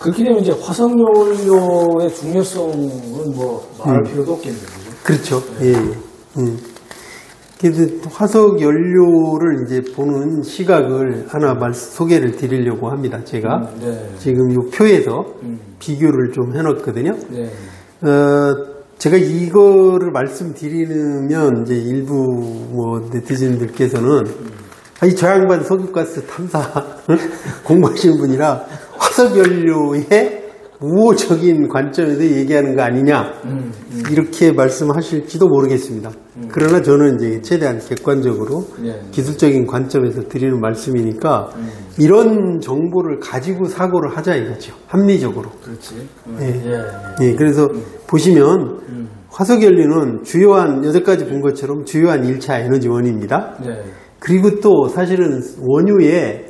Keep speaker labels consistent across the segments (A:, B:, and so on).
A: 그렇게 되면 이제 화석연료의 중요성은 뭐 말할 필요도 없겠네요.
B: 그렇죠. 예. 그래서 화석 연료를 이제 보는 시각을 하나 소개를 드리려고 합니다. 제가
A: 네.
B: 지금 이 표에서 비교를 좀 해놨거든요.
A: 네.
B: 제가 이거를 말씀드리면 이제 일부 뭐 네티즌들께서는 이 저 양반 석유가스 탐사 공부하시는 분이라 화석 연료의 우호적인 관점에서 얘기하는 거 아니냐 이렇게 말씀하실지도 모르겠습니다. 그러나 저는 이제 최대한 객관적으로 기술적인 관점에서 드리는 말씀이니까 이런 정보를 가지고 사고를 하자 이거죠. 합리적으로.
A: 그렇지.
B: 예, 그래서 보시면 화석연료는 주요한 여태까지 본 것처럼 주요한 1차 에너지원입니다. 그리고 또 사실은 원유의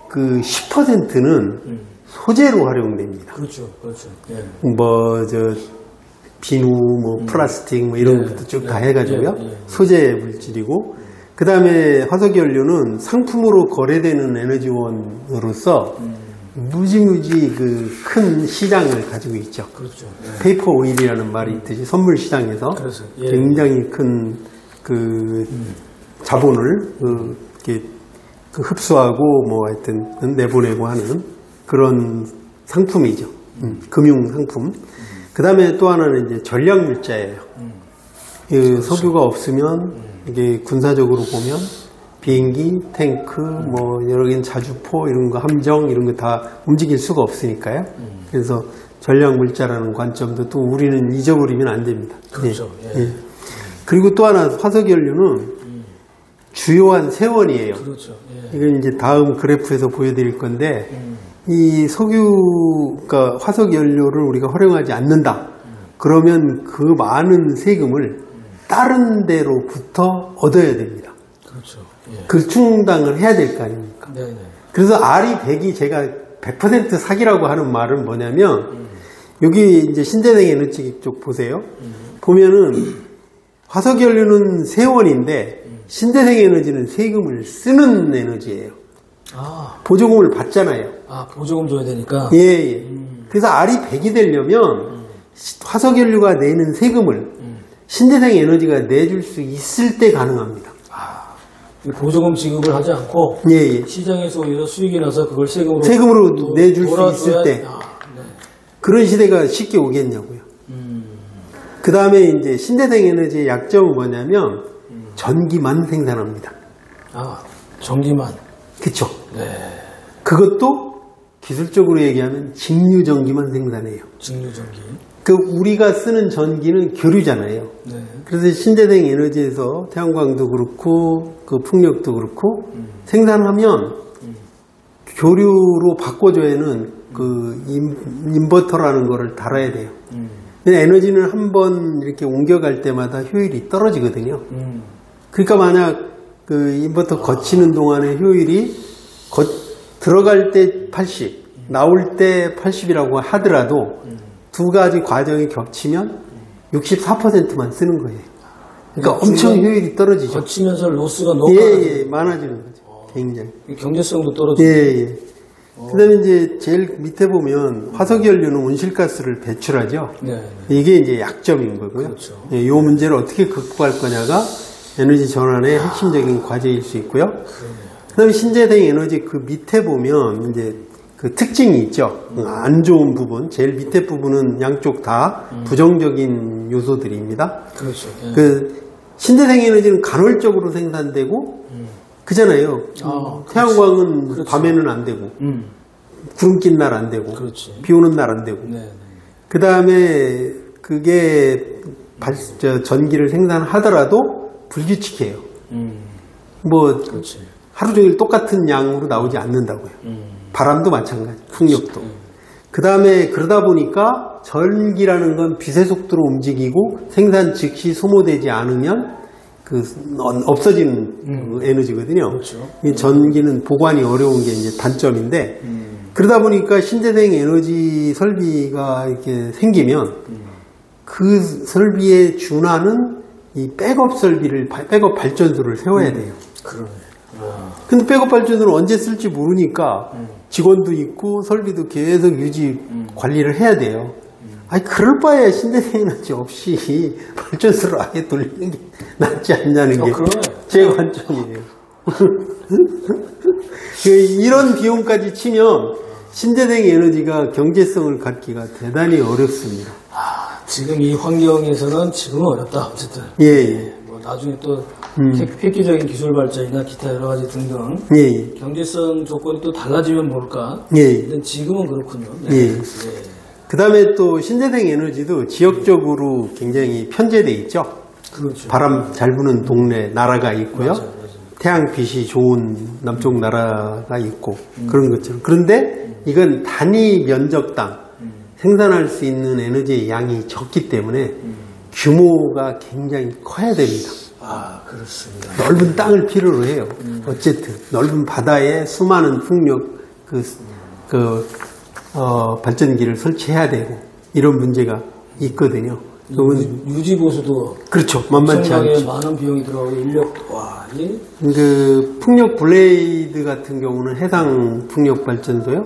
B: 그 10%는 소재로 활용됩니다.
A: 그렇죠, 그렇죠.
B: 비누, 플라스틱, 이런 것도 쭉 다 해가지고요. 소재 물질이고, 그 다음에 화석연료는 상품으로 거래되는 에너지원으로서 무지무지 그 큰 시장을 가지고 있죠. 그렇죠. 페이퍼 오일이라는 말이 있듯이 선물 시장에서 굉장히 큰 그 자본을 이렇게 흡수하고 하여튼 내보내고 하는 그런 상품이죠. 금융 상품. 그 다음에 또 하나는 이제 전략 물자예요. 그렇죠. 석유가 없으면 이게 군사적으로 보면 비행기, 탱크, 여러 개는 자주포 이런 거, 함정 이런 거 다 움직일 수가 없으니까요. 그래서 전략 물자라는 관점도 또 우리는 잊어버리면 안 됩니다.
A: 그렇죠.
B: 예. 그리고 또 하나 화석연료는 주요한 세원이에요.
A: 그렇죠.
B: 이건 이제 다음 그래프에서 보여드릴 건데, 이 그러니까 화석연료를 우리가 활용하지 않는다. 그러면 그 많은 세금을 다른 데로부터 얻어야 됩니다.
A: 그렇죠.
B: 그 충당을 해야 될 거 아닙니까?
A: 네네.
B: 그래서 R이 100이 제가 100% 사기라고 하는 말은 뭐냐면, 여기 이제 신재생 에너지 쪽 보세요. 보면은 화석연료는 세원인데 신재생 에너지는 세금을 쓰는 에너지예요. 보조금을 받잖아요.
A: 보조금 줘야 되니까?
B: 예. 그래서 R이 100이 되려면 화석연료가 내는 세금을 신재생 에너지가 내줄 수 있을 때 가능합니다.
A: 보조금 지급을 하지 않고 시장에서 오히려 수익이 나서 그걸 세금으로
B: 내줄 수 있을 때 그런 시대가 쉽게 오겠냐고요. 그 다음에 이제 신재생 에너지의 약점은 뭐냐면 전기만 생산합니다.
A: 전기만.
B: 그렇죠. 그것도 기술적으로 얘기하면 직류전기만 생산해요.
A: 직류전기.
B: 우리가 쓰는 전기는 교류잖아요. 그래서 신재생 에너지에서 태양광도 그렇고 풍력도 그렇고 생산하면 교류로 바꿔줘야는 인버터라는 거를 달아야 돼요. 에너지는 한 번 이렇게 옮겨갈 때마다 효율이 떨어지거든요. 그러니까 만약 인버터 거치는 동안의 효율이 들어갈 때 80, 나올 때 80이라고 하더라도 두 가지 과정이 겹치면 64%만 쓰는 거예요. 그러니까 엄청 효율이 떨어지죠.
A: 거치면서 로스가 너무
B: 많아지는 거죠. 굉장히.
A: 경제성도 떨어지죠.
B: 그 다음에 이제 제일 밑에 보면 화석연료는 온실가스를 배출하죠. 이게 이제 약점인 거고요.
A: 그렇죠.
B: 이 문제를 어떻게 극복할 거냐가 에너지 전환의 핵심적인 과제일 수 있고요. 그 다음에 신재생 에너지 그 밑에 보면 이제 그 특징이 있죠. 안 좋은 부분, 제일 밑에 부분은 양쪽 다 부정적인 요소들입니다.
A: 그렇죠.
B: 신재생 에너지는 간헐적으로 생산되고, 그잖아요. 태양광은
A: 그렇죠.
B: 밤에는 안 되고, 구름 낀 날 안 되고, 비 오는 날 안 되고. 그 다음에 그게 전기를 생산하더라도 불규칙해요. 하루 종일 똑같은 양으로 나오지 않는다고요. 바람도 마찬가지, 풍력도. 그 다음에 그러다 보니까 전기라는 건 빛의 속도로 움직이고 생산 즉시 소모되지 않으면 없어지는 에너지거든요. 이 전기는 보관이 어려운 게 이제 단점인데 그러다 보니까 신재생 에너지 설비가 이렇게 생기면 그 설비에 준하는 이 백업 발전소를 세워야 돼요. 근데 백업 발전소를 언제 쓸지 모르니까 직원도 있고 설비도 계속 유지 관리를 해야 돼요. 아니 그럴 바에 신재생 에너지 없이 발전소를 아예 돌리는 게 낫지 않냐는 게 제 관점이에요. 이런 비용까지 치면 신재생 에너지가 경제성을 갖기가 대단히 어렵습니다.
A: 지금 이 환경에서는 지금은 어렵다. 어쨌든.
B: 예.
A: 뭐 나중에 또 획기적인 기술 발전이나 기타 여러 가지 등등 경제성 조건이 또 달라지면 모를까. 근데 지금은 그렇군요. 네.
B: 그 다음에 또 신재생 에너지도 지역적으로 굉장히 편제돼 있죠.
A: 그렇죠.
B: 바람 잘 부는 동네 나라가 있고요. 맞아요. 태양빛이 좋은 남쪽 나라가 있고 그런 것처럼. 그런데 이건 단위 면적당 생산할 수 있는 에너지의 양이 적기 때문에 규모가 굉장히 커야 됩니다.
A: 그렇습니다.
B: 넓은 땅을 필요로 해요. 어쨌든 넓은 바다에 수많은 풍력 발전기를 설치해야 되고 이런 문제가 있거든요.
A: 유지 보수도
B: 그렇죠. 만만치 않죠.
A: 많은 비용이 들어가고 인력도
B: 그 풍력 블레이드 같은 경우는 해상 풍력 발전소요.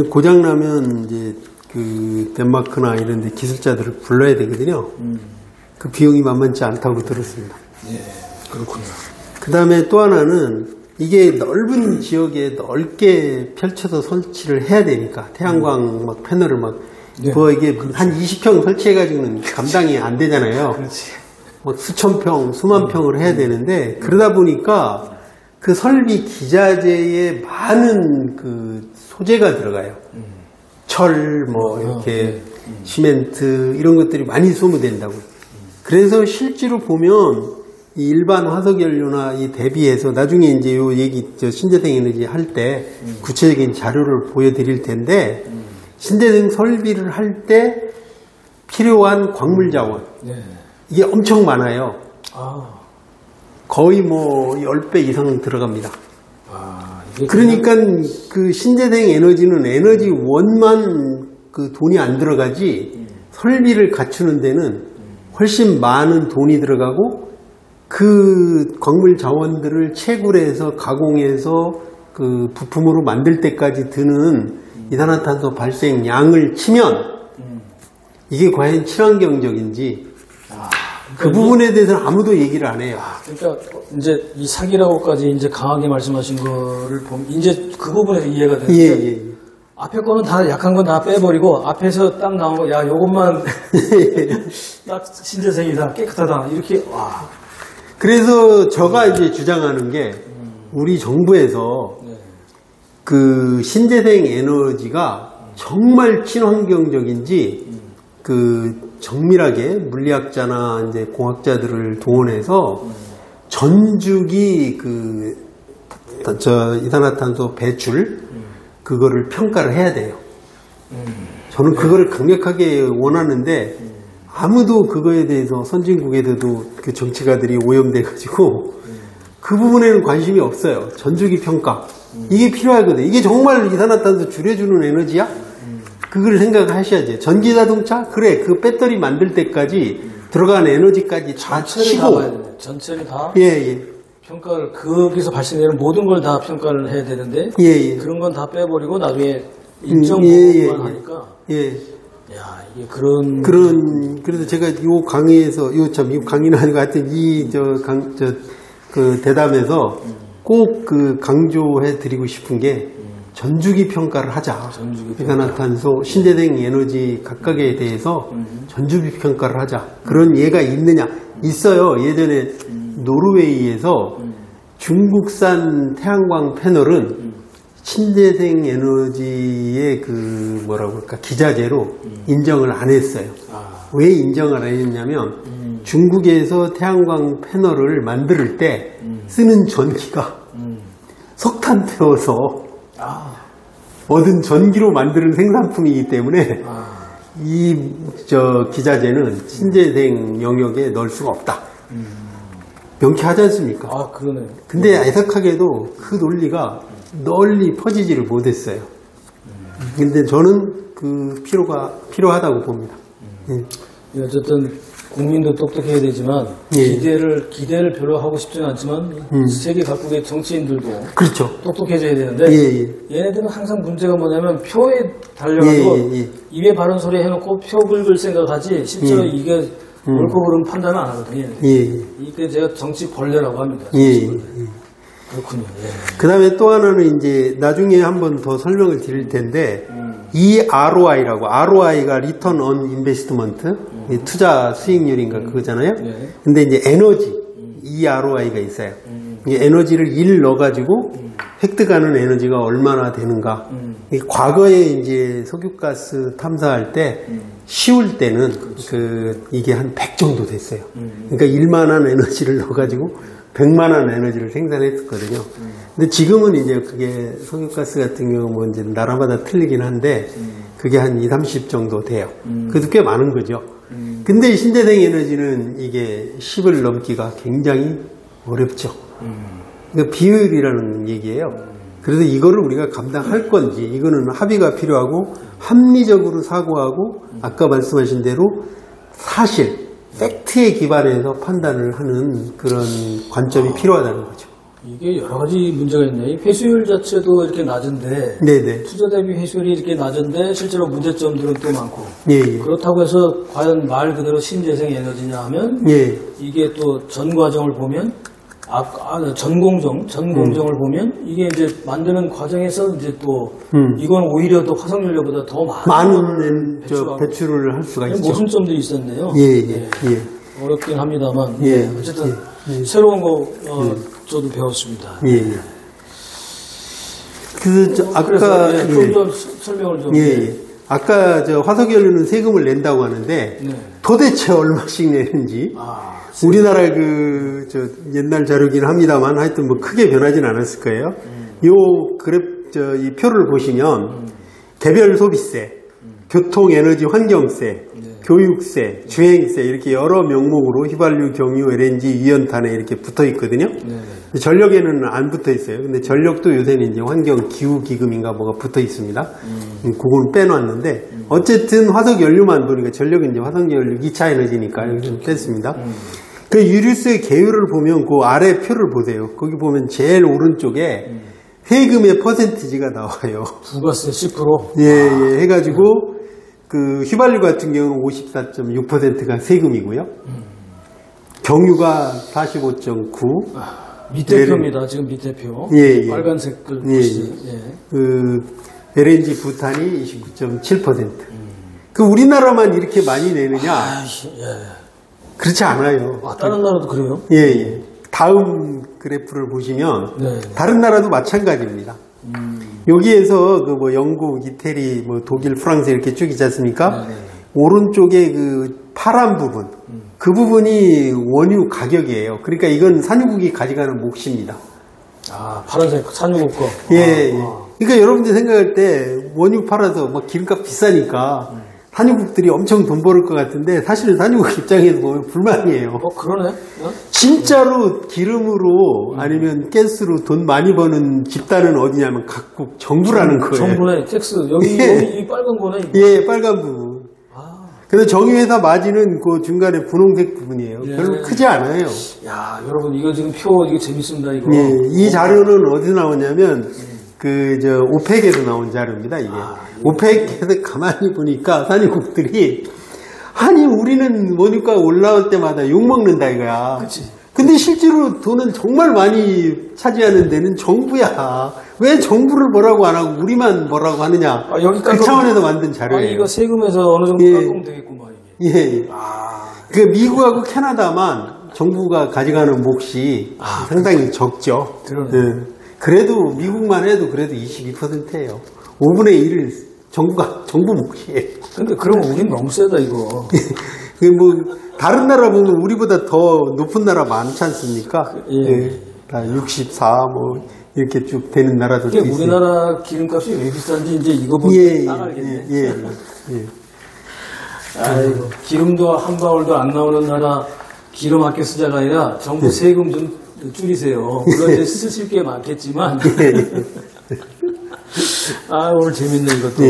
B: 고장 나면 이제 그 덴마크나 이런 데 기술자들을 불러야 되거든요. 그 비용이 만만치 않다고 들었습니다.
A: 예, 그렇군요.
B: 그 다음에 또 하나는 이게 넓은 지역에 넓게 펼쳐서 설치를 해야 되니까 태양광 막 패널을 막 뭐 이게 한 20평 설치해가지고는 감당이 안 되잖아요.
A: 그렇지.
B: 뭐 수천 평, 수만 평을 해야 되는데 그러다 보니까 그 설비 기자재에 많은 그 소재가 들어가요. 철, 뭐 이렇게 시멘트 이런 것들이 많이 소모된다고. 그래서 실제로 보면 이 일반 화석연료나 이 대비해서 나중에 이제 요 얘기 신재생 에너지 할 때 구체적인 자료를 보여드릴 텐데 신재생 설비를 할 때 필요한 광물 자원 이게 엄청 많아요. 거의 뭐 10배 이상 들어갑니다. 그러니까 그 신재생 에너지는 에너지 원만 그 돈이 안 들어가지 설비를 갖추는 데는 훨씬 많은 돈이 들어가고 그 광물 자원들을 채굴해서 가공해서 그 부품으로 만들 때까지 드는 이산화탄소 발생 양을 치면 이게 과연 친환경적인지 그 부분에 대해서는 아무도 얘기를 안 해요.
A: 그러니까 이제 이 사기라고까지 이제 강하게 말씀하신 거를 보면 이제 그 부분에서 이해가 되는데 앞에 거는 다 약한 건 다 빼버리고 앞에서 딱 나온 거 야 요것만 딱 신재생이다 깨끗하다 이렇게
B: 그래서 제가 이제 주장하는 게 우리 정부에서 그 신재생 에너지가 정말 친환경적인지 그 정밀하게 물리학자나 이제 공학자들을 동원해서 전주기 이산화탄소 배출 그거를 평가를 해야 돼요. 저는 그거를 강력하게 원하는데 아무도 그거에 대해서 선진국에도 그 정치가들이 오염돼가지고 그 부분에는 관심이 없어요. 전주기 평가 이게 필요하거든요. 이게 정말 이산화탄소 줄여주는 에너지야? 그걸 생각하셔야죠. 전기자동차? 그래 그 배터리 만들 때까지 들어간 에너지까지 다 치고
A: 전체를 다
B: 예.
A: 평가를 거기서 발생되는 모든 걸 다 평가를 해야 되는데 그런 건 다 빼버리고 나중에 일정 부분만 하니까 야 이게
B: 그래서 제가 요 강의에서 이 강의는 아니고 하여튼 그 대담에서 꼭 그 강조해 드리고 싶은 게 전주기 평가를 하자. 이산화탄소, 신재생 에너지 각각에 대해서 전주기 평가를 하자. 그런 예가 있느냐? 있어요. 예전에 노르웨이에서 중국산 태양광 패널은 신재생 에너지의 기자재로 인정을 안 했어요. 왜 인정을 안 했냐면 중국에서 태양광 패널을 만들 때 쓰는 전기가 석탄 태워서 얻은 전기로 만드는 생산품이기 때문에 이 기자재는 신재생 영역에 넣을 수가 없다. 명쾌하지 않습니까?
A: 그러네.
B: 근데 애석하게도 그 논리가 널리 퍼지지를 못했어요. 근데 저는 그 필요하다고 봅니다.
A: 어쨌든 국민도 똑똑해야 되지만
B: 예.
A: 기대를 별로 하고 싶지는 않지만 세계 각국의 정치인들도
B: 그렇죠.
A: 똑똑해져야 되는데 얘네들은 항상 문제가 뭐냐면 표에 달려가지고 입에 바른 소리 해놓고 표 긁을 생각하지 실제로 이게 옳고 그름 판단을 안 하거든요. 이게 제가 정치 벌레라고 합니다. 그렇군요.
B: 그 다음에 또 하나는 이제 나중에 한번 더 설명을 드릴 텐데, 이 ROI라고, ROI가 Return on Investment, 투자 수익률인가 그거잖아요. 근데 이제 에너지, 이 ROI가 있어요. 이게 에너지를 1 넣어가지고 획득하는 에너지가 얼마나 되는가. 과거에 이제 석유가스 탐사할 때 쉬울 때는 이게 한 100 정도 됐어요. 그러니까 1만원 에너지를 넣어가지고 100만원 에너지를 생산했었거든요. 근데 지금은 이제 그게 석유가스 같은 경우 뭐 이제 나라마다 틀리긴 한데 그게 한 2, 30 정도 돼요. 그래도 꽤 많은 거죠. 근데 신재생 에너지는 이게 10을 넘기가 굉장히 어렵죠. 그러니까 비효율이라는 얘기예요. 그래서 이거를 우리가 감당할 건지 이거는 합의가 필요하고 합리적으로 사고하고 아까 말씀하신 대로 사실 팩트에 기반해서 판단을 하는 그런 관점이 필요하다는 거죠.
A: 이게 여러 가지 문제가 있네. 회수율 자체도 이렇게 낮은데 투자 대비 회수율이 이렇게 낮은데 실제로 문제점들은 또 많고 그렇다고 해서 과연 말 그대로 신재생 에너지냐 하면 이게 또 전 과정을 보면 전 공정을 보면 이게 이제 만드는 과정에서 이제 또 이건 오히려 더 화석연료보다 더 많은
B: 배출을 할 수가 있죠.
A: 모순점도 있었네요. 어렵긴 합니다만 어쨌든 새로운 거 저도 배웠습니다.
B: 아까
A: 좀 설명을 좀.
B: 아까 화석연료는 세금을 낸다고 하는데 도대체 얼마씩 내는지 우리나라 옛날 자료긴 합니다만 하여튼 뭐 크게 변하진 않았을 거예요. 이 표를 보시면 개별 소비세, 교통, 에너지, 환경세, 교육세, 주행세 이렇게 여러 명목으로 휘발유, 경유, LNG, 유연탄에 이렇게 붙어 있거든요. 전력에는 안 붙어 있어요. 근데 전력도 요새는 이제 환경 기후 기금인가 뭐가 붙어 있습니다. 그건 빼놨는데 어쨌든 화석 연료만 보니까 전력은 이제 화석 연료 2차 에너지니까 여기 좀 뺐습니다. 그 유류세 계율을 보면 그 아래 표를 보세요. 거기 보면 제일 오른쪽에 세금의 퍼센티지가 나와요.
A: 부가세 10%.
B: 해가지고 그 휘발유 같은 경우는 54.6%가 세금이고요. 경유가 45.9.
A: 밑에 표입니다. 지금 밑에 표. 빨간색을 보시죠.
B: 그 LNG 부탄이 29.7%. 그 우리나라만 이렇게 많이 내느냐? 그렇지 않아요.
A: 다른 나라도 그래요?
B: 다음 그래프를 보시면 다른 나라도 마찬가지입니다. 여기에서 그 뭐 영국, 이태리, 뭐 독일, 프랑스 이렇게 쭉 있지 않습니까? 오른쪽에 그 파란 부분, 그 부분이 원유 가격이에요. 그러니까 이건 산유국이 가져가는 몫입니다.
A: 파란색 산유국 거.
B: 그러니까 여러분들이 생각할 때 원유 팔아서 막 기름값 비싸니까 산유국들이 엄청 돈 벌을 것 같은데 사실은 산유국 입장에서 보면 불만이에요.
A: 그러네.
B: 진짜로 기름으로 아니면 가스로 돈 많이 버는 집단은 어디냐면 각국 정부라는 거예요.
A: 정부네. 텍스. 여기 이 빨간 거네.
B: 빨간 부분. 근데 정유회사 마진은 그 중간에 분홍색 부분이에요. 별로 크지 않아요.
A: 여러분 이거 지금 표 이게 재밌습니다. 이거.
B: 이 자료는 어디서 나오냐면 오펙에서 나온 자료입니다, 이게. 오펙에서 가만히 보니까 산유국들이, 아니, 우리는 원유가 올라올 때마다 욕먹는다, 이거야. 근데 실제로 돈은 정말 많이 차지하는 데는 정부야. 왜 정부를 뭐라고 안 하고 우리만 뭐라고 하느냐. 그 차원에서 만든 자료예요.
A: 이거 세금에서 어느 정도 깎으면 되겠구만, 이게.
B: 그 미국하고 캐나다만 정부가 가져가는 몫이 상당히 적죠. 그래도 미국만 해도 그래도 22%예요. 5분의 1을 정부 몫이에요.
A: 근데 그러면 우린 너무 세다 이거.
B: 다른 나라 보면 우리보다 더 높은 나라 많지 않습니까? 다 64 뭐 이렇게 쭉 되는 나라들도 있어요.
A: 우리나라 기름값이 왜 비싼지 이제 이거 보면 딱 알겠네. 아이고, 기름도 한 방울도 안 나오는 나라 기름 아껴 쓰자가 아니라 정부 세금 좀 줄이세요. 물론 이제 쓰실 게 많겠지만. 오늘 재밌네, 이것도.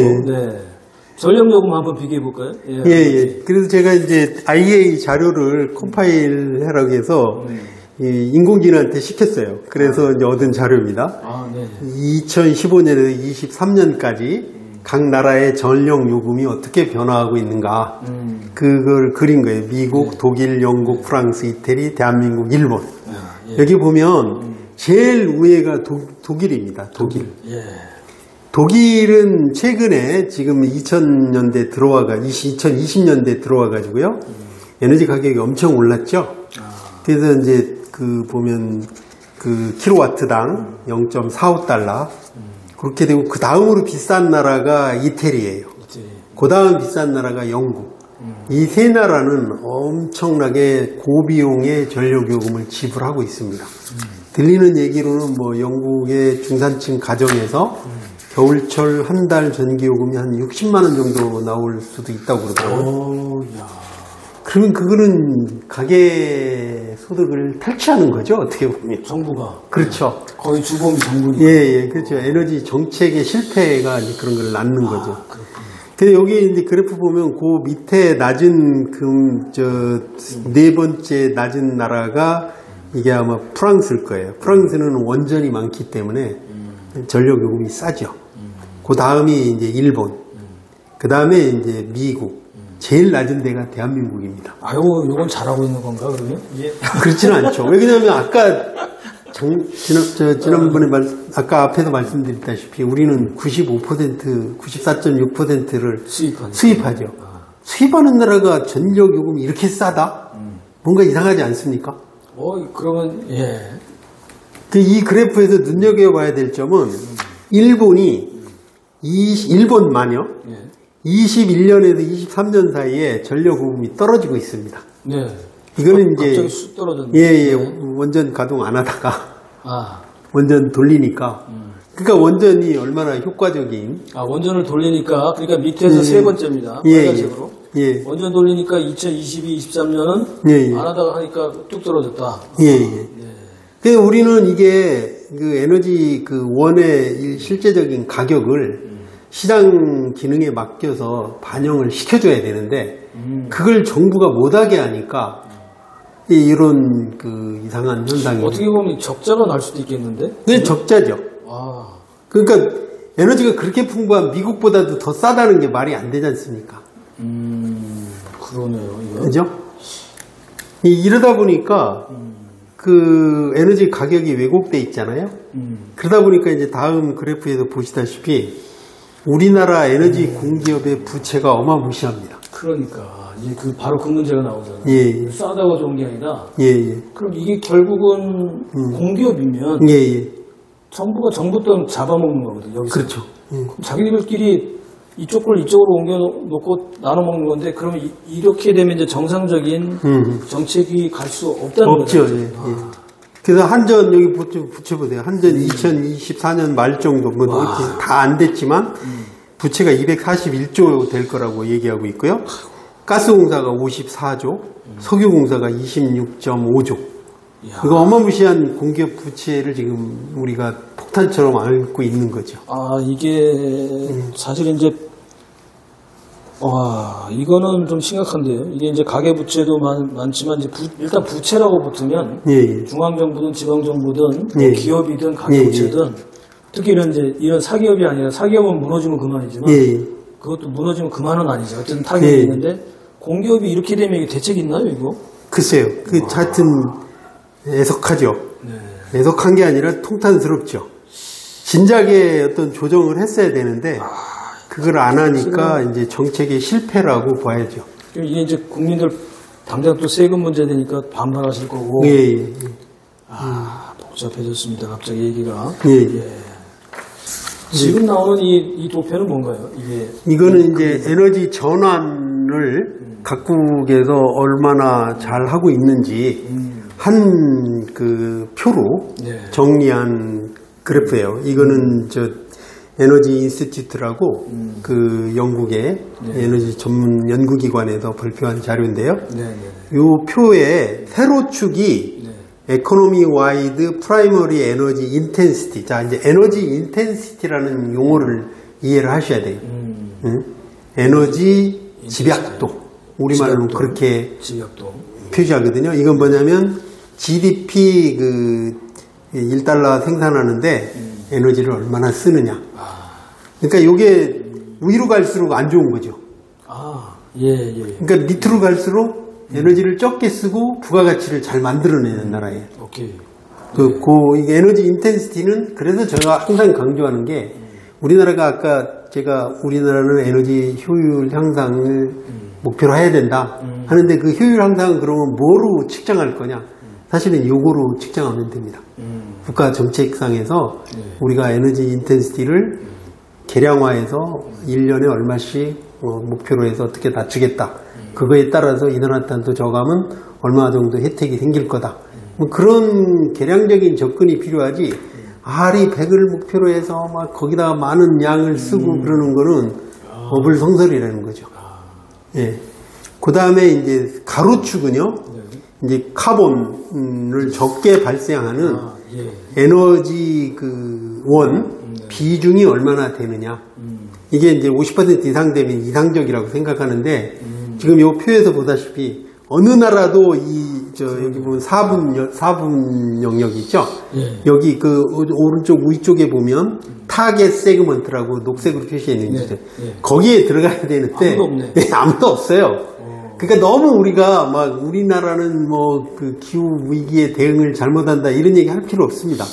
A: 전력 요금 한번 비교해 볼까요?
B: 예. 그래서 제가 이제 IA 자료를 컴파일 하라고 해서 이 인공지능한테 시켰어요. 그래서 이제 얻은 자료입니다. 2015년에서 23년까지 각 나라의 전력 요금이 어떻게 변화하고 있는가. 그걸 그린 거예요. 미국, 독일, 영국, 프랑스, 이태리, 대한민국, 일본. 여기 보면 제일 위에가 독일입니다. 독일. 독일은 최근에 지금 2000년대 2020년대 들어와 가지고요. 에너지 가격이 엄청 올랐죠. 그래서 이제 그 보면 그 킬로와트당 0.45달러 그렇게 되고 그 다음으로 비싼 나라가 이태리예요. 그 다음 비싼 나라가 영국. 이 세 나라는 엄청나게 고비용의 전력요금을 지불하고 있습니다. 들리는 얘기로는 뭐 영국의 중산층 가정에서 겨울철 한 달 전기요금이 한 60만 원 정도 나올 수도 있다고 그러더라고요. 그러면 그거는 가계 소득을 탈취하는 거죠, 어떻게 보면.
A: 정부가.
B: 그렇죠.
A: 거의 주범이 정부니까.
B: 예, 그렇죠. 에너지 정책의 실패가 이제 그런 걸 낳는 거죠. 근데 여기 이제 그래프 보면 그 밑에 낮은 네 번째 낮은 나라가 이게 아마 프랑스일 거예요. 프랑스는 원전이 많기 때문에 전력 요금이 싸죠. 그 다음이 이제 일본. 그 다음에 이제 미국. 제일 낮은 데가 대한민국입니다.
A: 요건 잘하고 있는 건가, 그러면?
B: 그렇지는 않죠. 왜냐하면 아까 지난번에 아까 앞에서 말씀드렸다시피 우리는 94.6%를 수입하죠. 수입하는 나라가 전력 요금이 이렇게 싸다? 뭔가 이상하지 않습니까?
A: 그러면,
B: 이 그래프에서 눈여겨봐야 될 점은 일본만요. 21년에서 23년 사이에 전력 요금이 떨어지고 있습니다. 이거는 이제
A: 갑자기 쑥 떨어졌네.
B: 원전 가동 안 하다가 원전 돌리니까 그러니까 원전이 얼마나 효과적인
A: 원전을 돌리니까 그러니까 밑에서 세 번째입니다. 빨간색으로. 원전 돌리니까 2022, 23년은 안 하다가 하니까 뚝 떨어졌다.
B: 그래서 우리는 이게 그 에너지 그 원의 실제적인 가격을 시장 기능에 맡겨서 반영을 시켜줘야 되는데 그걸 정부가 못하게 하니까 이런 그 이상한 현상이
A: 어떻게 보면 적자가 날 수도 있겠는데?
B: 네, 적자죠. 그러니까 에너지가 그렇게 풍부한 미국보다도 더 싸다는 게 말이 안 되지 않습니까?
A: 그러네요.
B: 그죠? 이러다 보니까 그 에너지 가격이 왜곡돼 있잖아요. 그러다 보니까 이제 다음 그래프에서 보시다시피 우리나라 에너지 공기업의 부채가 어마무시합니다.
A: 그러니까 바로 그 문제가 나오잖아요. 싸다고 좋은 게 아니라. 그럼 이게 결국은 공기업이면 정부 돈 잡아먹는 거거든요. 여기서.
B: 그렇죠.
A: 그럼 자기들끼리 이쪽 걸 이쪽으로 옮겨놓고 나눠먹는 건데 그러면 이렇게 되면 이제 정상적인 정책이 갈 수 없다는 거죠.
B: 없죠. 그래서 한전 여기 붙여보세요. 한전 2024년 말 정도 뭐 이렇게 다 안 됐지만 부채가 241조 될 거라고 얘기하고 있고요. 가스공사가 54조, 석유공사가 26.5조. 이거 어마무시한 공기업 부채를 지금 우리가 폭탄처럼 앓고 있는 거죠.
A: 이게 사실 이제 이거는 좀 심각한데요. 이게 이제 가계 부채도 많지만 이제 일단 부채라고 붙으면 중앙 정부든 지방 정부든 기업이든 가계 부채든 특히 이런 사기업이 아니라 사기업은 무너지면 그만이지만 그것도 무너지면 그만은 아니죠. 어쨌든 타격이 있는데 공기업이 이렇게 되면 이게 대책이 있나요, 이거?
B: 글쎄요. 하여튼 애석하죠. 애석한 게 아니라 통탄스럽죠. 진작에 어떤 조정을 했어야 되는데 그걸 안 하니까 이제 정책의 실패라고 봐야죠.
A: 이게 이제 국민들 당장 또 세금 문제 되니까 반발하실 거고. 복잡해졌습니다. 갑자기 얘기가. 지금 나오는 이 도표는 뭔가요?
B: 이거는 이제 에너지 전환을 각국에서 얼마나 잘 하고 있는지 한 그 표로 정리한 그래프예요. 이거는 에너지 인스티튜트라고 그 영국의 에너지 전문 연구기관에서 발표한 자료인데요. 이 표의 세로축이 에코노미 와이드 프라이머리 에너지 인텐시티. 자, 이제 에너지 인텐시티라는 용어를 이해를 하셔야 돼요. 에너지 집약도. 우리말로는 그렇게
A: 집약도.
B: 표시하거든요. 이건 뭐냐면 GDP 그 1달러 생산하는데 에너지를 얼마나 쓰느냐. 그러니까 이게 위로 갈수록 안 좋은 거죠.
A: 예.
B: 그러니까 밑으로 갈수록 에너지를 적게 쓰고 부가가치를 잘 만들어내는 나라예요.
A: 오케이.
B: 이게 에너지 인텐시티는 그래서 제가 항상 강조하는 게 우리나라가 아까 제가 우리나라는 에너지 효율 향상을 목표로 해야 된다 하는데 그 효율 향상은 그러면 뭐로 측정할 거냐? 사실은 요거로 측정하면 됩니다. 국가 정책상에서 우리가 에너지 인텐시티를 계량화해서 1년에 얼마씩 목표로 해서 어떻게 낮추겠다. 그거에 따라서 이산화탄소 저감은 얼마 정도 혜택이 생길 거다. 뭐 그런 계량적인 접근이 필요하지. 아리 100을 목표로 해서 막 거기다가 많은 양을 쓰고 그러는 거는 어불성설이라는 거죠. 예. 그 다음에 이제 가로축은요. 이제 카본을 적게 발생하는 에너지 비중이 얼마나 되느냐. 이게 이제 50% 이상 되면 이상적이라고 생각하는데 지금 이 표에서 보다시피 어느 나라도 여기 보면 4분 영역이 있죠? 여기 그 오른쪽 위쪽에 보면 타겟 세그먼트라고 녹색으로 표시해 있는 거죠. 거기에 들어가야 되는데
A: 아무도 없네.
B: 아무도 없어요. 그러니까 너무 우리가 막 우리나라는 뭐 그 기후 위기에 대응을 잘못한다 이런 얘기 할 필요 없습니다.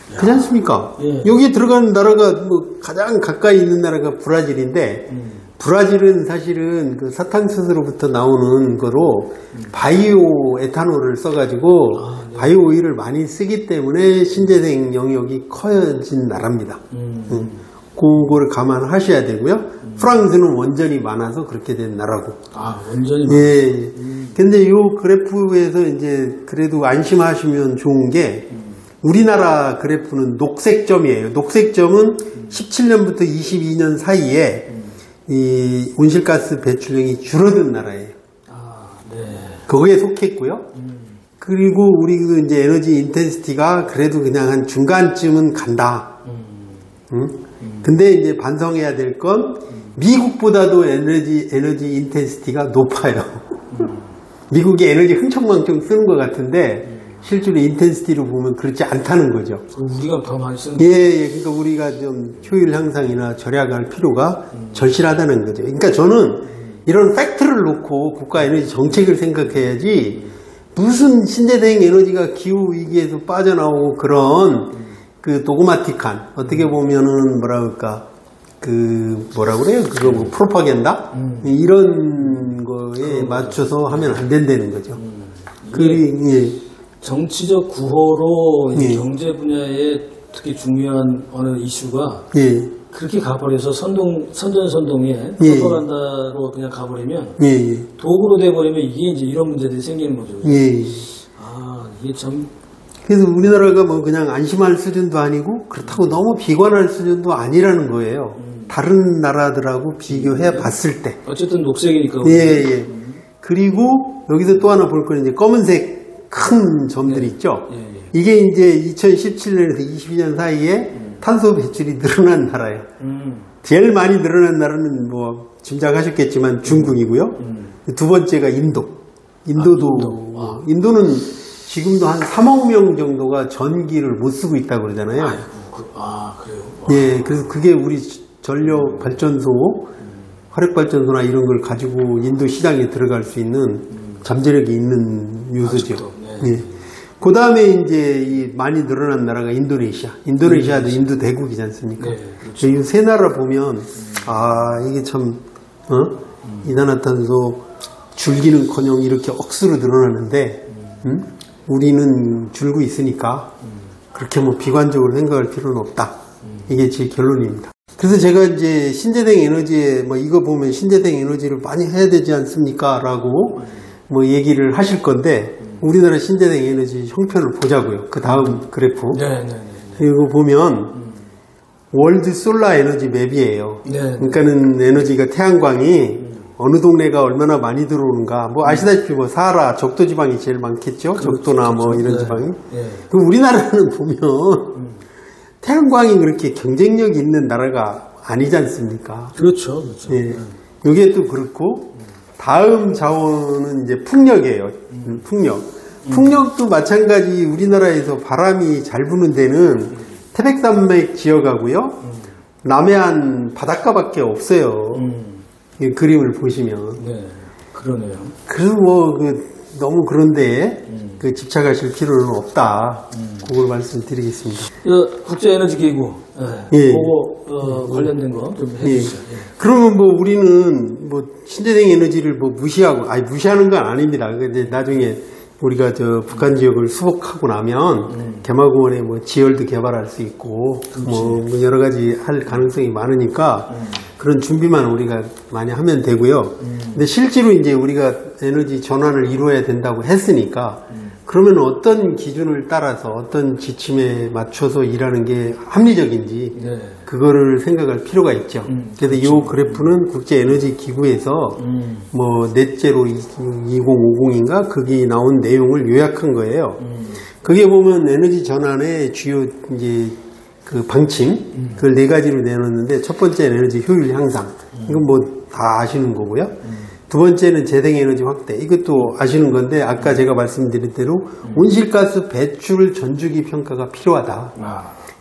B: 그렇지 않습니까? 여기에 들어가는 나라가 뭐 가장 가까이 있는 나라가 브라질인데 브라질은 사실은 그 사탕수수로부터 나오는 거로 바이오 에탄올을 써가지고 바이오 오일을 많이 쓰기 때문에 신재생 영역이 커진 나라입니다. 그거를 감안하셔야 되고요. 프랑스는 원전이 많아서 그렇게 된 나라고.
A: 원전이
B: 예. 근데 이 그래프에서 이제 그래도 안심하시면 좋은 게 우리나라 그래프는 녹색점이에요. 녹색점은 17년부터 22년 사이에 이 온실가스 배출량이 줄어든 나라예요. 거기에 속했고요. 그리고 우리 그 이제 에너지 인텐시티가 그래도 그냥 한 중간쯤은 간다. 근데 이제 반성해야 될 건 미국보다도 에너지 인텐시티가 높아요. 미국이 에너지 흥청망청 쓰는 것 같은데 실제로 인텐시티로 보면 그렇지 않다는 거죠.
A: 우리가 더 많이 쓰는.
B: 예. 그러니까 우리가 좀 효율 향상이나 절약할 필요가 절실하다는 거죠. 그러니까 저는 이런 팩트를 놓고 국가 에너지 정책을 생각해야지 무슨 신재생 에너지가 기후 위기에서 빠져나오고 그런 그 도그마틱한 어떻게 보면은 뭐랄까 뭐라 그래요? 그거 뭐 프로파간다? 이런 거에 맞춰서 하면 안 된다는 거죠.
A: 정치적 구호로 경제 분야에 특히 중요한 어느 이슈가 그렇게 가버려서 선전선동에 프로파간다로 그냥 가버리면 도구로 돼버리면 이게 이제 이런 문제들이 생기는 거죠. 이게 참.
B: 그래서 우리나라가 뭐 그냥 안심할 수준도 아니고 그렇다고 너무 비관할 수준도 아니라는 거예요. 다른 나라들하고 비교해 봤을 때.
A: 어쨌든 녹색이니까.
B: 그리고 여기서 또 하나 볼 거는 이제 검은색 큰 점들이 있죠. 이게 이제 2017년에서 22년 사이에 탄소 배출이 늘어난 나라예요. 제일 많이 늘어난 나라는 뭐 짐작하셨겠지만 중국이고요. 두 번째가 인도. 인도는 지금도 한 3억 명 정도가 전기를 못 쓰고 있다고 그러잖아요.
A: 그래요?
B: 그래서 그게 우리 전력 발전소, 화력 발전소나 이런 걸 가지고 인도 시장에 들어갈 수 있는 잠재력이 있는 요소죠. 그 다음에 이제 많이 늘어난 나라가 인도네시아. 인도네시아도 인도 대국이지 않습니까? 그렇죠. 이 세 나라 보면 이게 참 이산화탄소 줄기는커녕 이렇게 억수로 늘어나는데 우리는 줄고 있으니까 그렇게 뭐 비관적으로 생각할 필요는 없다. 이게 제 결론입니다. 그래서 제가 이제 신재생 에너지에 이거 보면 신재생 에너지를 많이 해야 되지 않습니까? 라고 얘기를 하실 건데 우리나라 신재생 에너지 형편을 보자고요. 그 다음 그래프. 이거 보면 월드 솔라 에너지 맵이에요. 그러니까는 에너지가 태양광이 어느 동네가 얼마나 많이 들어오는가. 아시다시피 사하라 적도 지방이 제일 많겠죠. 적도나 이런 지방이. 우리나라는 보면 태양광이 그렇게 경쟁력 있는 나라가 아니지 않습니까?
A: 그렇죠. 그렇죠.
B: 예. 요게 또 그렇고, 다음 자원은 이제 풍력이에요. 풍력. 풍력도 마찬가지 우리나라에서 바람이 잘 부는 데는 태백산맥 지역하고요. 남해안 바닷가밖에 없어요. 이 그림을 보시면.
A: 네. 그러네요.
B: 그래서 너무 그런데 집착하실 필요는 없다. 그걸 말씀드리겠습니다.
A: 국제에너지기구,
B: 예.
A: 그거 관련된 거 좀 해주시죠. 예.
B: 그러면 우리는 신재생 에너지를 무시하고, 무시하는 건 아닙니다. 근데 나중에 우리가 북한 지역을 수복하고 나면 개마고원에 지열도 개발할 수 있고, 여러 가지 할 가능성이 많으니까 그런 준비만 우리가 많이 하면 되고요. 근데 실제로 이제 우리가 에너지 전환을 이루어야 된다고 했으니까, 그러면 어떤 기준을 따라서 어떤 지침에 맞춰서 일하는 게 합리적인지
A: 네.
B: 그거를 생각할 필요가 있죠. 그래서 이 그래프는 국제에너지기구에서 넷제로 2050인가 거기 나온 내용을 요약한 거예요. 거기에 보면 에너지 전환의 주요 이제 그 방침 그걸 4가지로 내놓는데, 첫 번째는 에너지 효율 향상. 이건 다 아시는 거고요. 두 번째는 재생에너지 확대. 이것도 아시는 건데, 아까 제가 말씀드린 대로 온실가스 배출 전주기 평가가 필요하다.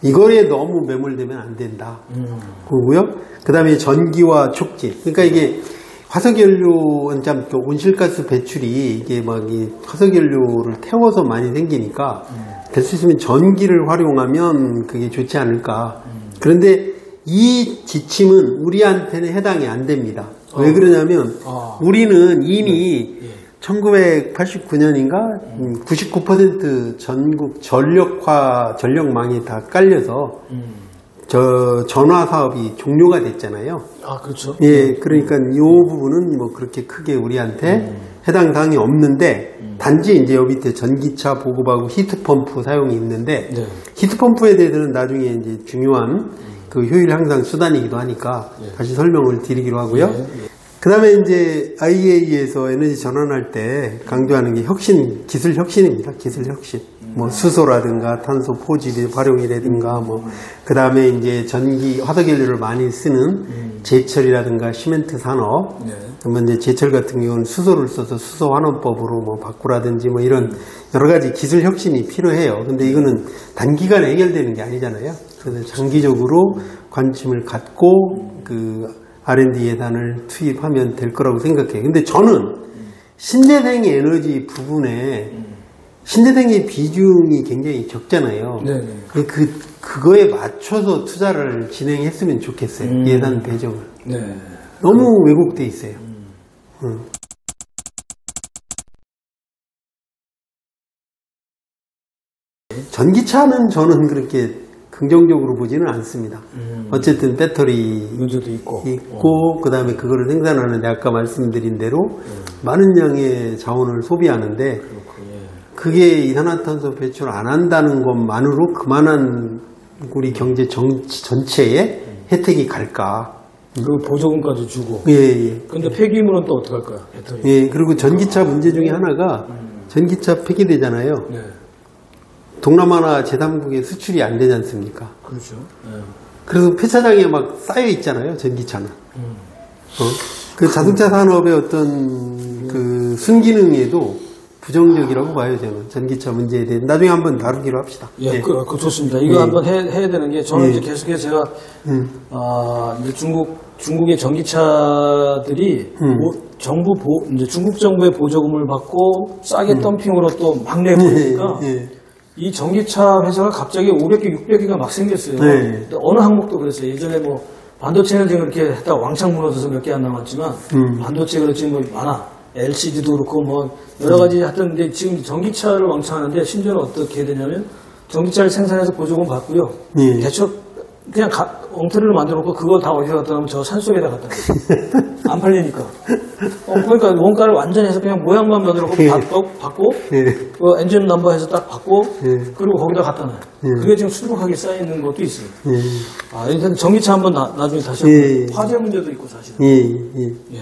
B: 이거에 너무 매몰되면 안 된다. 그거고요. 그 다음에 전기와 촉진. 그러니까 이게 화석연료, 온실가스 배출이 이게 이 화석연료를 태워서 많이 생기니까 될 수 있으면 전기를 활용하면 그게 좋지 않을까. 그런데 이 지침은 우리한테는 해당이 안 됩니다. 왜 그러냐면 우리는 이미 1989년인가 99% 전국 전력망이 다 깔려서 전화 사업이 종료가 됐잖아요.
A: 그렇죠.
B: 예, 그러니까 이 부분은 그렇게 크게 우리한테 해당 사항이 없는데, 단지 이제 여기 밑에 전기차 보급하고 히트펌프 사용이 있는데,
A: 네.
B: 히트펌프에 대해서는 나중에 이제 중요한 그 효율 향상 수단이기도 하니까 다시 설명을 드리기로 하고요. 그 다음에 이제 IEA에서 에너지 전환할 때 강조하는 게 기술 혁신입니다. 기술 혁신. 수소라든가 탄소 포집 활용이라든가 그 다음에 이제 화석연료를 많이 쓰는 제철이라든가 시멘트 산업. 그러면 이제 제철 같은 경우는 수소를 써서 수소 환원법으로 바꾸라든지 이런 여러 가지 기술 혁신이 필요해요. 근데 이거는 단기간에 해결되는 게 아니잖아요. 그래서 장기적으로 관심을 갖고 R&D 예산을 투입하면 될 거라고 생각해요. 근데 저는 신재생 에너지 부분에 신재생의 비중이 굉장히 적잖아요.
A: 네네.
B: 그거에 맞춰서 투자를 진행했으면 좋겠어요. 예산 배정을.
A: 네.
B: 너무 왜곡돼 있어요. 전기차는 저는 그렇게 긍정적으로 보지는 않습니다. 어쨌든 배터리
A: 문제도 있고,
B: 그 다음에 그거를 생산하는데 아까 말씀드린 대로 많은 양의 자원을 소비하는데, 그게 이산화탄소 배출 안 한다는 것만으로 그만한 우리 경제 전체에 혜택이 갈까?
A: 그리고 보조금까지 주고.
B: 예.
A: 근데 폐기물은 또 어떡할 거야, 배터리?
B: 예, 그리고 전기차 문제 중에 하나가 전기차 폐기되잖아요.
A: 네.
B: 동남아나 제3국에 수출이 안 되지 않습니까?
A: 그렇죠. 네.
B: 그래서 폐차장에 쌓여 있잖아요, 전기차는. 그 자동차 산업의 어떤 그 순기능에도 부정적이라고 봐요, 저는. 전기차 문제에 대해. 나중에 한번 다루기로 합시다.
A: 예,
B: 네.
A: 좋습니다. 이거 한번 해야 되는 게, 저는 이제 계속해서 제가, 이제 중국의 전기차들이 이제 중국 정부의 보조금을 받고 싸게 덤핑으로 또 막 내보니까 이 전기차 회사가 갑자기 500개, 600개가 막 생겼어요.
B: 네.
A: 어느 항목도 그랬어요. 예전에 반도체는 지금 이렇게 했다 왕창 무너져서 몇 개 안 남았지만, 반도체 그렇지 많아. LCD도 그렇고 여러 가지 하여튼 근데 지금 전기차를 왕창 하는데, 심지어는 어떻게 해야 되냐면 전기차를 생산해서 보조금 받고요. 대충 그냥 엉터리로 만들어 놓고 그거 다 어디서 갖다 놓으면 저 산속에다 갖다 놔요. 안 팔리니까. 그러니까 원가를 완전히 해서 그냥 모양만 만들어 놓고 받고 그 엔진 넘버 해서 딱 받고 그리고 거기다 갖다 놔요. 그게 지금 수북하게 쌓여있는 것도 있어요. 일단 전기차 한번 나중에 다시 한번 화재 문제도 있고 사실은. 예.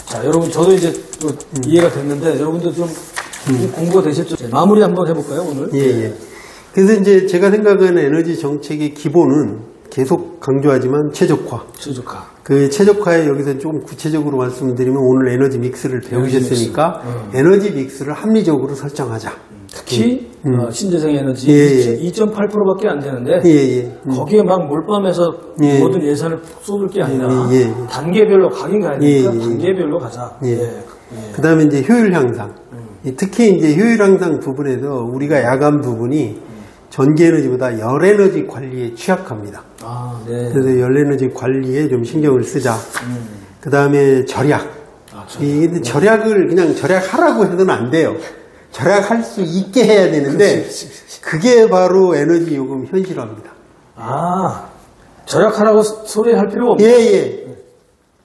A: 자, 여러분, 저도 이제 또 이해가 됐는데, 여러분도 좀 공부가 되셨죠? 마무리 한번 해볼까요, 오늘?
B: 예. 그래서 이제 제가 생각하는 에너지 정책의 기본은 계속 강조하지만 최적화. 그 최적화에 여기서 좀 구체적으로 말씀드리면 오늘 에너지 믹스를 배우셨으니까 에너지 믹스를 합리적으로 설정하자.
A: 특히 신재생 에너지 2.8%밖에 안 되는데 거기에 막 몰빵해서 모든 예산을 쏟을 게 아니라 단계별로 가긴 가야 되니까 단계별로 가자.
B: 그 다음에 이제 효율 향상. 특히 이제 효율 향상 부분에서 우리가 야간 부분이 전기 에너지보다 열 에너지 관리에 취약합니다. 그래서 열 에너지 관리에 좀 신경을 쓰자. 그 다음에 절약. 근데 절약을 그냥 절약하라고 해서는 안 돼요. 절약할 수 있게 해야 되는데 그게 바로 에너지 요금 현실화입니다.
A: 절약하라고 소리할 필요가 없네.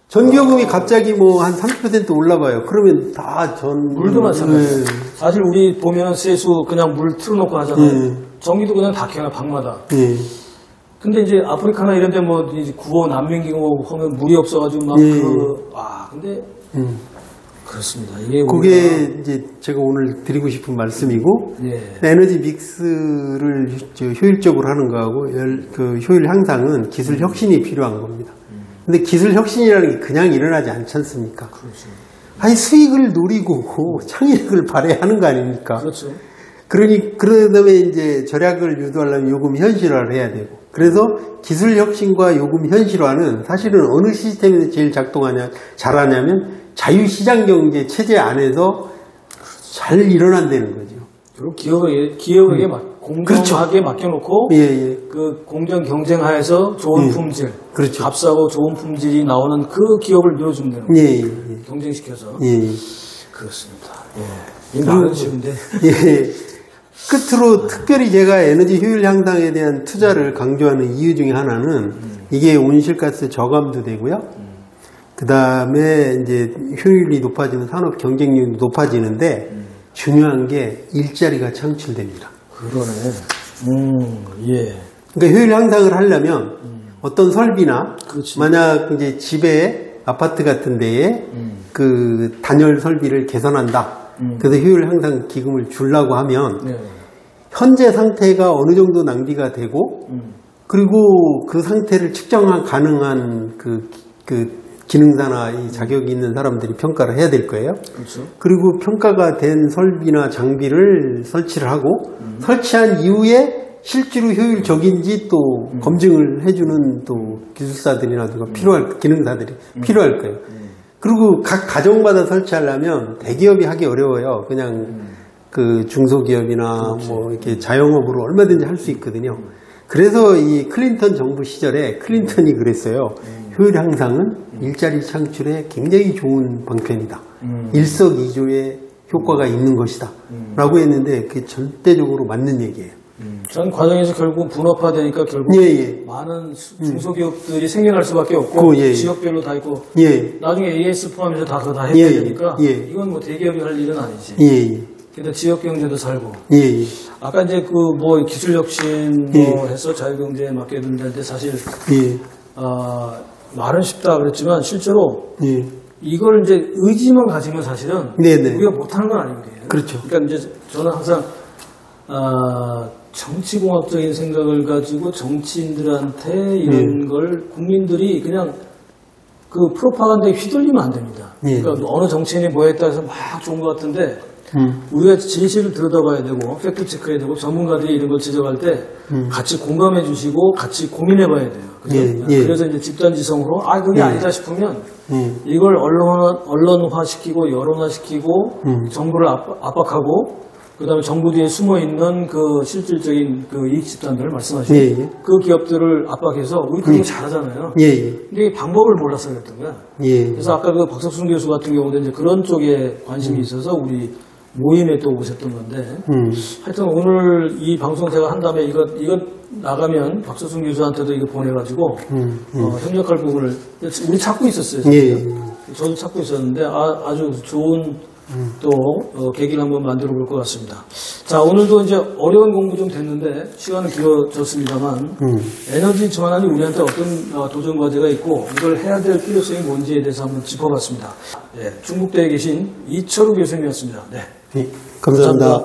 B: 전기요금이 갑자기 뭐 한 30% 올라가요. 그러면 다
A: 물도 마찬가지. 사실 우리 보면 세수 그냥 물 틀어놓고 하잖아요. 전기도 그냥 다 켜놔 방마다. 근데 이제 아프리카나 이런 데 뭐 구호 난민기고 하면 물이 없어가지고 막 근데 그렇습니다.
B: 그게 이제 제가 오늘 드리고 싶은 말씀이고 에너지 믹스를 효율적으로 하는 거하고 그 효율 향상은 기술 혁신이 필요한 겁니다. 근데 기술 혁신이라는 게 그냥 일어나지 않지 않습니까? 아니 수익을 노리고 창의력을 발휘하는 거 아닙니까? 그러다음에 이제 절약을 유도하려면 요금 현실화를 해야 되고 그래서 기술 혁신과 요금 현실화는 사실은 어느 시스템에서 제일 잘하냐면 자유시장 경제 체제 안에서 잘 일어난다는 거죠.
A: 그리고 기업에게 공정하게 맡겨놓고 그 공정 경쟁하에서 좋은 품질, 값싸고 좋은 품질이 나오는 그 기업을 밀어주면 되는 거죠. 경쟁시켜서. 그렇습니다. 이 말은 쉬운데.
B: 끝으로 특별히 제가 에너지 효율 향상에 대한 투자를 강조하는 이유 중에 하나는 이게 온실가스 저감도 되고요. 그 다음에 이제 효율이 높아지면 산업 경쟁력이 높아지는데 중요한 게 일자리가 창출됩니다. 그러니까 효율 향상을 하려면 어떤 설비나 만약 이제 집에 아파트 같은 데에 그 단열 설비를 개선한다. 그래서 효율 향상 기금을 주려고 하면 현재 상태가 어느 정도 낭비가 되고 그리고 그 상태를 측정 가능한 그 기능사나 이 자격이 있는 사람들이 평가를 해야 될 거예요. 그리고 평가가 된 설비나 장비를 설치를 하고 설치한 이후에 실제로 효율적인지 또 검증을 해주는 또 기술사들이나 누가 기능사들이 필요할 거예요. 그리고 각 가정마다 설치하려면 대기업이 하기 어려워요. 그냥 그 중소기업이나 뭐 이렇게 자영업으로 얼마든지 할 수 있거든요. 그래서 이 클린턴 정부 시절에 클린턴이 그랬어요. 효율 향상은 일자리 창출에 굉장히 좋은 방편이다. 일석이조의 효과가 있는 것이다. 라고 했는데 그게 절대적으로 맞는 얘기예요.
A: 전 과정에서 결국 분업화되니까 결국 많은 중소기업들이 생겨날 수밖에 없고 지역별로 다 있고 나중에 AS 포함해서 다 해야 되니까 이건 뭐 대기업이 할 일은 아니지. 근데 지역 경제도 살고. 아까 이제 그 뭐 기술 혁신 뭐 해서 자유경제에 맡게 된다는데 사실 말은 쉽다 그랬지만 실제로 이걸 이제 의지만 가지면 사실은 우리가 못하는 건 아니거든요. 그러니까 이제 저는 항상 정치공학적인 생각을 가지고 정치인들한테 이런 걸 국민들이 그냥 그 프로파간다에 휘둘리면 안 됩니다. 그러니까 어느 정치인이 뭐 했다 해서 막 좋은 것 같은데 우리가 진실을 들여다봐야 되고 팩트 체크해야 되고 전문가들이 이런 걸 지적할 때 같이 공감해 주시고 같이 고민해 봐야 돼요. 그죠? 그래서 이제 집단지성으로 그게 아니다 싶으면 이걸 언론화시키고 여론화시키고 정부를 압박하고 그다음에 정부 뒤에 숨어 있는 그 실질적인 그 이익 집단들을 말씀하시고 그 기업들을 압박해서 우리 그런 거 잘하잖아요. 근데 방법을 몰라서 그랬던 거야. 그래서 아까 그 박석순 교수 같은 경우도 이제 그런 쪽에 관심이 있어서 우리 모임에 또 오셨던 건데 하여튼 오늘 이 방송 제가 한 다음에 이거 나가면 박석순 교수한테도 이거 보내가지고 협력할 부분을 우리 찾고 있었어요. 저도 찾고 있었는데 아주 좋은 또 계기를 한번 만들어 볼 것 같습니다. 자, 오늘도 이제 어려운 공부 좀 됐는데 시간은 길어졌습니다만 에너지 전환이 우리한테 어떤 도전 과제가 있고 이걸 해야 될 필요성이 뭔지에 대해서 한번 짚어봤습니다. 중국대에 계신 이철우 교수님이었습니다.
B: 감사합니다.